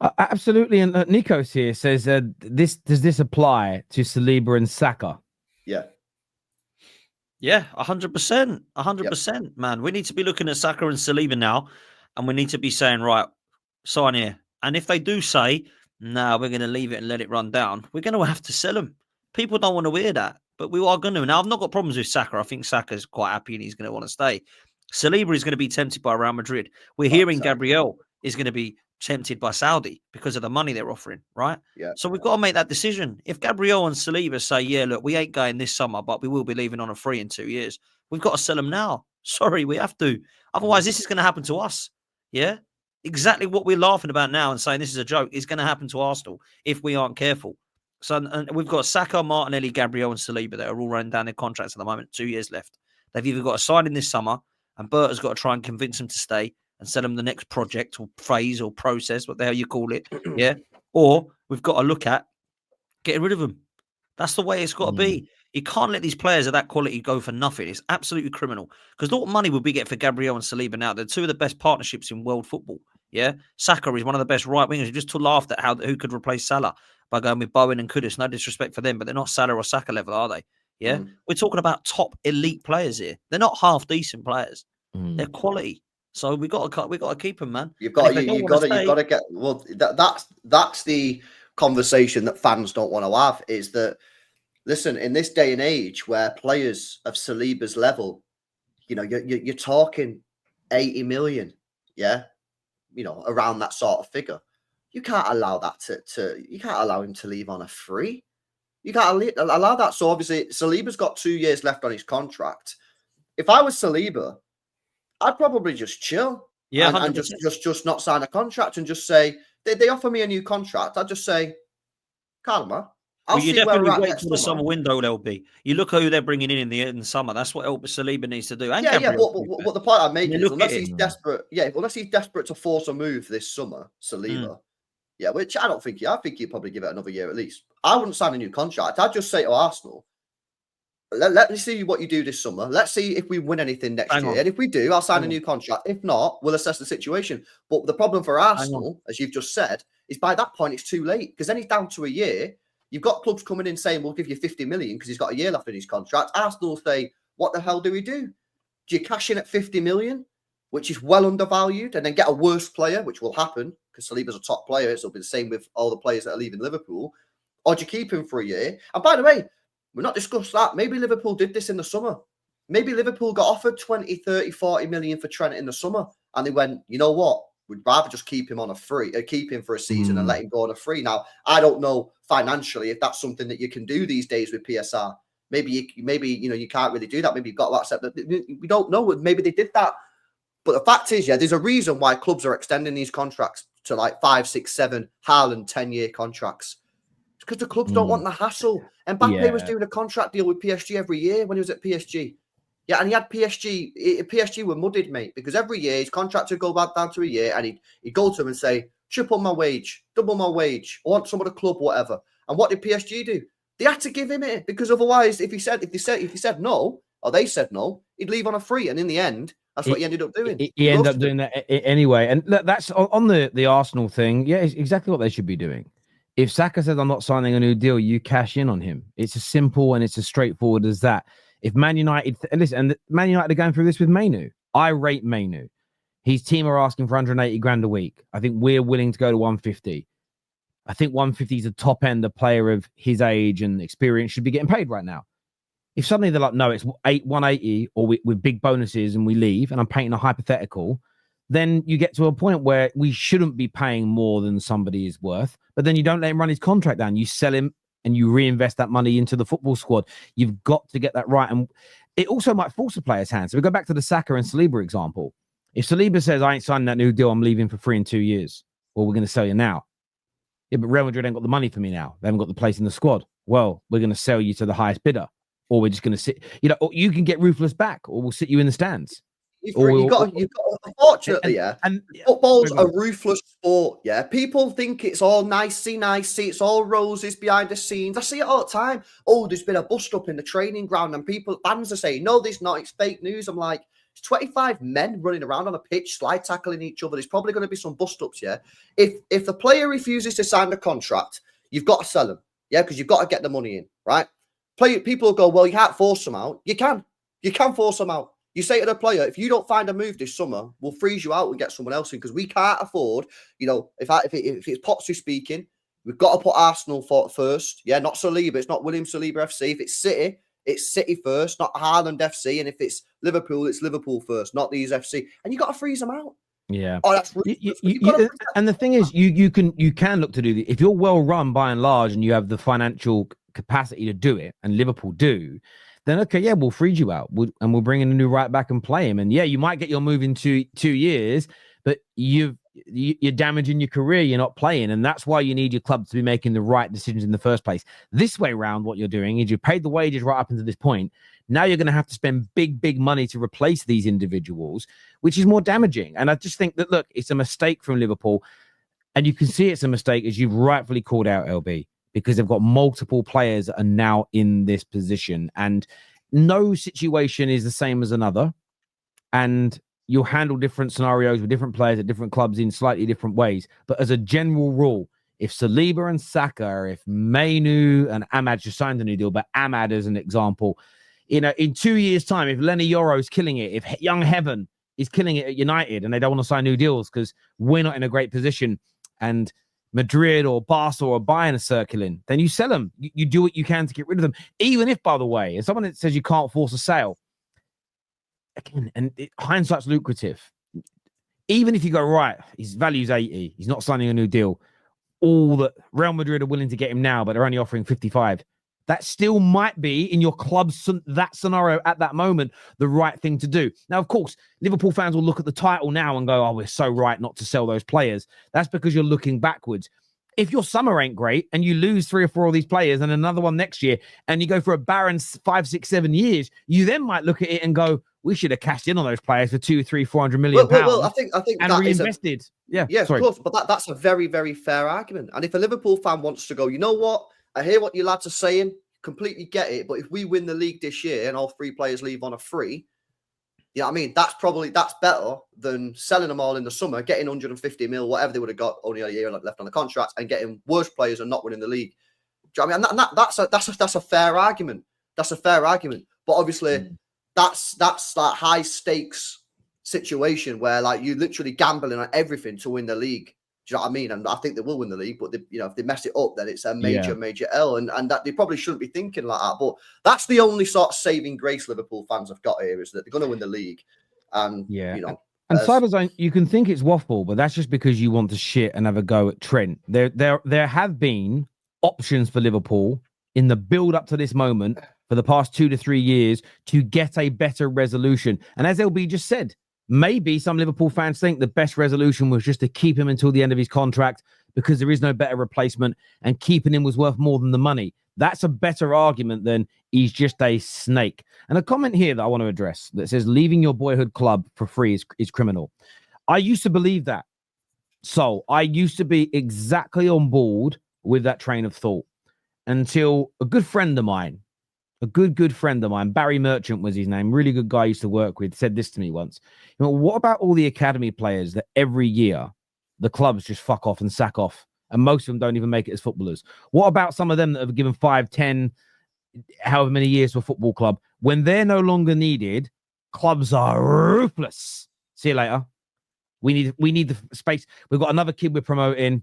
Absolutely. And Nikos here says, does this apply to Saliba and Saka? Yeah. Yeah, 100%. 100%, man. We need to be looking at Saka and Saliba now, and we need to be saying, right, sign here. And if they do say, no, we're going to leave it and let it run down, we're going to have to sell them. People don't want to hear that, but we are going to. Now, I've not got problems with Saka. I think Saka's quite happy and he's going to want to stay. Saliba is going to be tempted by Real Madrid. We're hearing Gabriel is going to be tempted by Saudi because of the money they're offering, right? Yeah. So we've got to make that decision. If Gabriel and Saliba say, yeah, look, we ain't going this summer, but we will be leaving on a free in 2 years, we've got to sell them now. Sorry, we have to. Otherwise, this is going to happen to us. Yeah? Exactly what we're laughing about now and saying this is a joke is going to happen to Arsenal if we aren't careful. So and we've got Saka, Martinelli, Gabriel, and Saliba that are all running down their contracts at the moment, 2 years left. They've either got to sign in this summer, and Berta's got to try and convince them to stay and sell them the next project or phase or process, what the hell you call it, yeah? Or we've got to look at getting rid of them. That's the way it's got to be. You can't let these players of that quality go for nothing. It's absolutely criminal. Because look what money would we get for Gabriel and Saliba now. They're two of the best partnerships in world football. Yeah, Saka is one of the best right wingers. You just laughed at who could replace Salah by going with Bowen and Kudus. No disrespect for them, but they're not Salah or Saka level, are they? Yeah, we're talking about top elite players here. They're not half decent players. They're quality. So we got to keep them, man. You've got to get. Well, that's the conversation that fans don't want to have. Is that, listen, in this day and age where players of Saliba's level, you know, you're talking 80 million, yeah, you know, around that sort of figure. You can't allow that you can't allow him to leave on a free. You can't allow that. So obviously, Saliba's got 2 years left on his contract. If I was Saliba, I'd probably just chill, and just not sign a contract and just say they offer me a new contract. I'd just say, calma. I'll see where we're at wait till the summer window. There'll be. You look who they're bringing in the summer. That's what Saliba needs to do. And But the point I'm making is unless he's desperate, unless he's desperate to force a move this summer, Saliba, which I don't think. I think he'd probably give it another year at least. I wouldn't sign a new contract. I'd just say to Arsenal, let me see what you do this summer. Let's see if we win anything next year. And if we do, I'll sign a new contract. If not, we'll assess the situation. But the problem for Arsenal, as you've just said, is by that point, it's too late. Because then he's down to a year. You've got clubs coming in saying, we'll give you 50 million because he's got a year left in his contract. Arsenal say, what the hell do we do? Do you cash in at 50 million, which is well undervalued, and then get a worse player, which will happen because Saliba's a top player. It'll be the same with all the players that are leaving Liverpool. Or do you keep him for a year? And by the way, we've not discussed that. Maybe Liverpool did this in the summer. Maybe Liverpool got offered 20, 30, 40 million for Trent in the summer. And they went, you know what? We'd rather just keep him on a free, keep him for a season and let him go on a free. Now, I don't know financially if that's something that you can do these days with PSR. Maybe you can't really do that. Maybe you've got to accept that. We don't know. Maybe they did that. But the fact is, there's a reason why clubs are extending these contracts to like 5, 6, 7 Haaland 10-year contracts. Because the clubs don't want the hassle. And Mbappe was doing a contract deal with PSG every year when he was at PSG. Yeah, and he had PSG were muddied, mate, because every year his contract would go back down to a year and he'd go to him and say, triple my wage, double my wage, I want some of the club, whatever. And what did PSG do? They had to give him it because otherwise, if he said no, or they said no, he'd leave on a free. And in the end, that's what he ended up doing. He ended up doing that anyway. And that's on the Arsenal thing. Yeah, it's exactly what they should be doing. If Saka says, I'm not signing a new deal, you cash in on him. It's as simple and it's as straightforward as that. If Man United, and Man United are going through this with Mainu. I rate Mainu. His team are asking for 180 grand a week. I think we're willing to go to 150. I think 150 is the top end. A player of his age and experience should be getting paid right now. If suddenly they're like, no, it's 180 or with big bonuses and we leave, and I'm painting a hypothetical, then you get to a point where we shouldn't be paying more than somebody is worth, but then you don't let him run his contract down. You sell him and you reinvest that money into the football squad. You've got to get that right. And it also might force a player's hand. So we go back to the Saka and Saliba example. If Saliba says, I ain't signing that new deal, I'm leaving for free in 2 years, well, we're going to sell you now. Yeah, but Real Madrid ain't got the money for me now. They haven't got the place in the squad. Well, we're going to sell you to the highest bidder, or we're just going to sit, or you can get Ruthless back, or we'll sit you in the stands. Unfortunately, football's a ruthless sport. Yeah, people think it's all nicey, it's all roses behind the scenes. I see it all the time. Oh, there's been a bust up in the training ground, and fans are saying, "No, there's not. It's fake news." I'm like, It's 25 men running around on a pitch, slide tackling each other. There's probably going to be some bust-ups, yeah? If the player refuses to sign the contract, you've got to sell them, yeah? Because you've got to get the money in, right? People will go, well, you can't force them out. You can. You can force them out. You say to the player, if you don't find a move this summer, we'll freeze you out and get someone else in because we can't afford, if it's Potsy speaking, we've got to put Arsenal first. Yeah, not Saliba. It's not William Saliba FC. If it's City first, not Haaland FC. And if it's Liverpool first, not these FC. And you got to freeze them out. Yeah. Oh, that's and the thing is, you can look to do if you're well run by and large, and you have the financial capacity to do it, and Liverpool do. Then okay, yeah, we'll freeze you out, and we'll bring in a new right back and play him. And yeah, you might get your move in 2 years, but you're damaging your career. You're not playing, and that's why you need your club to be making the right decisions in the first place. This way round, what you're doing is you paid the wages right up until this point. Now you're going to have to spend big money to replace these individuals, which is more damaging. And I just think that, look, it's a mistake from Liverpool, and you can see it's a mistake, as you've rightfully called out, LB. Because they've got multiple players that are now in this position, and no situation is the same as another. And you'll handle different scenarios with different players at different clubs in slightly different ways. But as a general rule, if Saliba and Saka, if Mainu and Ahmad just signed a new deal, but Ahmad as an example, in 2 years' time, if Lenny Yoro's killing it, if Young Heaven is killing it at United and they don't want to sign new deals because we're not in a great position, and Madrid or Barca or Bayern are circling, then you sell them. You do what you can to get rid of them. Even if, by the way, if someone that says you can't force a sale, again, and hindsight's lucrative. Even if you go, right, his value's 80, he's not signing a new deal. All that Real Madrid are willing to get him now, but they're only offering 55. That still might be, in your club's that scenario at that moment, the right thing to do. Now, of course, Liverpool fans will look at the title now and go, oh, we're so right not to sell those players. That's because you're looking backwards. If your summer ain't great and you lose 3 or 4 of these players and another one next year, and you go for a barren 5, 6, 7 years, you then might look at it and go, we should have cashed in on those players for 200, 300, 400 million pounds. Well, I think and that reinvested. Yeah, of course. But that's a very, very fair argument. And if a Liverpool fan wants to go, you know what? I hear what you lads are saying. Completely get it. But if we win the league this year and all 3 players leave on a free, you know what I mean? That's better than selling them all in the summer, getting 150 mil, whatever they would have got, only a year left on the contract, and getting worse players and not winning the league. Do you know what I mean? And that's a fair argument. That's a fair argument. But obviously, that's like high stakes situation where like you literally gambling on everything to win the league. Do you know what I mean? And I think they will win the league, but if they mess it up, then it's a major L. And that they probably shouldn't be thinking like that. But that's the only sort of saving grace Liverpool fans have got here, is that they're going to win the league. And and Cyberzone, you can think it's waffle, but that's just because you want to shit and have a go at Trent. There have been options for Liverpool in the build up to this moment for the past 2 to 3 years to get a better resolution. And as LB just said, maybe some Liverpool fans think the best resolution was just to keep him until the end of his contract because there is no better replacement, and keeping him was worth more than the money. That's a better argument than he's just a snake. And a comment here that I want to address that says leaving your boyhood club for free is criminal. I used to believe that. So I used to be exactly on board with that train of thought until a good friend of mine, Barry Merchant was his name, really good guy I used to work with, said this to me once. What about all the academy players that every year the clubs just fuck off and sack off, and most of them don't even make it as footballers? What about some of them that have given 5, 10, however many years to a football club? When they're no longer needed, clubs are ruthless. See you later. We need the space. We've got another kid we're promoting,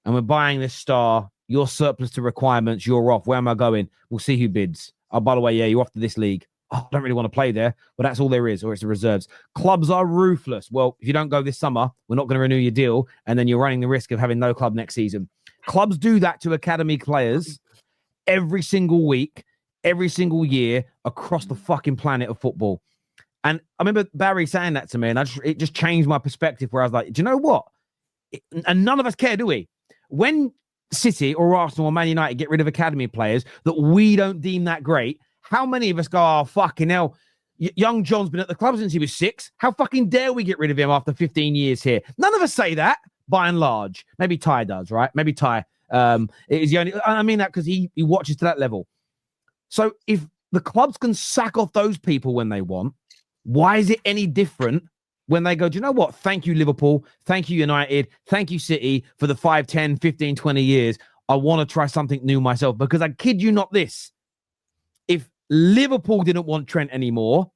and we're buying this star. You're surplus to requirements. You're off. Where am I going? We'll see who bids. Oh, by the way, yeah, you're off to this league. Oh, I don't really want to play there, but that's all there is, or it's the reserves. Clubs are ruthless. Well, if you don't go this summer, we're not going to renew your deal, and then you're running the risk of having no club next season. Clubs do that to academy players every single week, every single year across the fucking planet of football. And I remember Barry saying that to me, and it just changed my perspective, where I was like, do you know what? And none of us care, do we? When City or Arsenal or Man United get rid of academy players that we don't deem that great, how many of us go, oh, fucking hell, young John's been at the club since he was 6. How fucking dare we get rid of him after 15 years here? None of us say that, by and large. Maybe Ty does, right? Maybe Ty is the only... I mean that because he watches to that level. So if the clubs can sack off those people when they want, Why is it any different when they go, do you know what? Thank you, Liverpool. Thank you, United. Thank you, City, for the 5, 10, 15, 20 years. I want to try something new myself. Because I kid you not this. If Liverpool didn't want Trent anymore,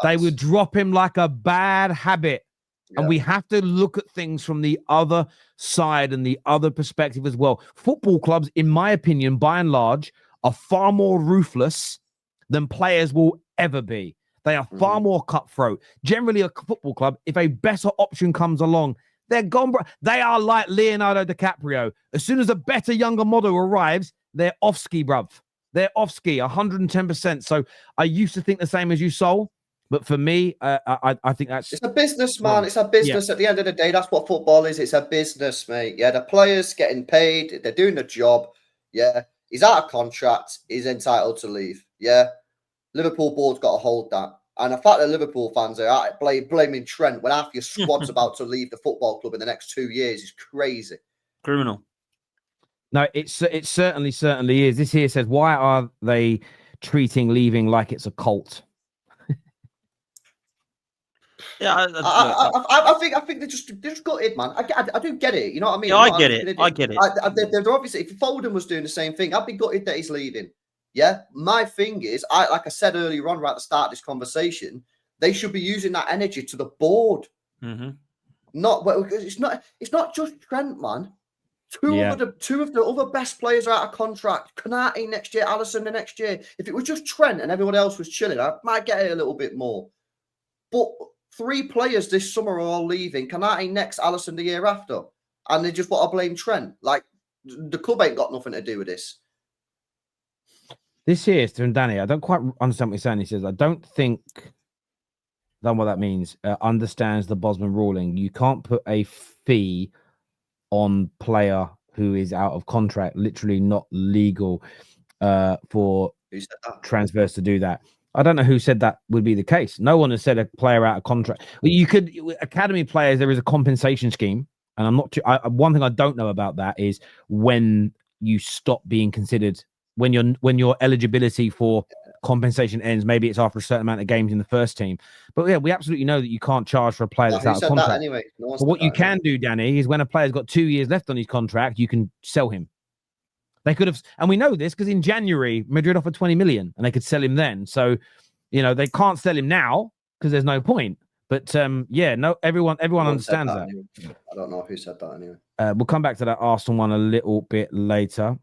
they would drop him like a bad habit. Yeah. And we have to look at things from the other side and the other perspective as well. Football clubs, in my opinion, by and large, are far more ruthless than players will ever be. They are far more cutthroat. Generally, a football club, if a better option comes along, they're gone. They are like Leonardo DiCaprio. As soon as a better, younger model arrives, they're off ski, bruv. They're off ski, 110%. So I used to think the same as you, Sol. But for me, I think that's... It's a business, man. It's a business. Yeah. At the end of the day, that's what football is. It's a business, mate. Yeah, the players getting paid. They're doing the job. Yeah. He's out of contract. He's entitled to leave. Yeah. Liverpool board's got to hold that. And the fact that Liverpool fans are out blaming Trent when half your squad's about to leave the football club in the next 2 years is crazy. Criminal. No, it certainly is. This here says, why are they treating leaving like it's a cult? Yeah, I think they're just gutted, man. I do get it. You know what I mean? Yeah, I get it. They're obviously, if Foden was doing the same thing, I'd be gutted that he's leaving. Yeah. My thing is, like I said earlier on, right at the start of this conversation, they should be using that energy to the board. It's not just Trent, man. Two of the other best players are out of contract. Konate next year, Alisson the next year. If it was just Trent and everyone else was chilling, I might get it a little bit more. But 3 players this summer are all leaving. Konate next, Alisson the year after. And they just want to blame Trent. Like, the club ain't got nothing to do with this. This here is from Danny. I don't quite understand what he's saying. He says, I don't think that what that means. Understands the Bosman ruling. You can't put a fee on player who is out of contract, literally not legal for transfers to do that. I don't know who said that would be the case. No one has said a player out of contract. Well, you could academy players. There is a compensation scheme, and I'm not. One thing I don't know about that is when you stop being considered when your eligibility for compensation ends. Maybe it's after a certain amount of games in the first team. But yeah, we absolutely know that you can't charge for a player that's out of contract. Anyway, but what you can do, Danny, is when a player's got 2 years left on his contract, you can sell him. They could have, and we know this because in January, Madrid offered 20 million and they could sell him then. So, they can't sell him now because there's no point. But everyone understands that. Anyway. I don't know who said that anyway. We'll come back to that Arsenal one a little bit later.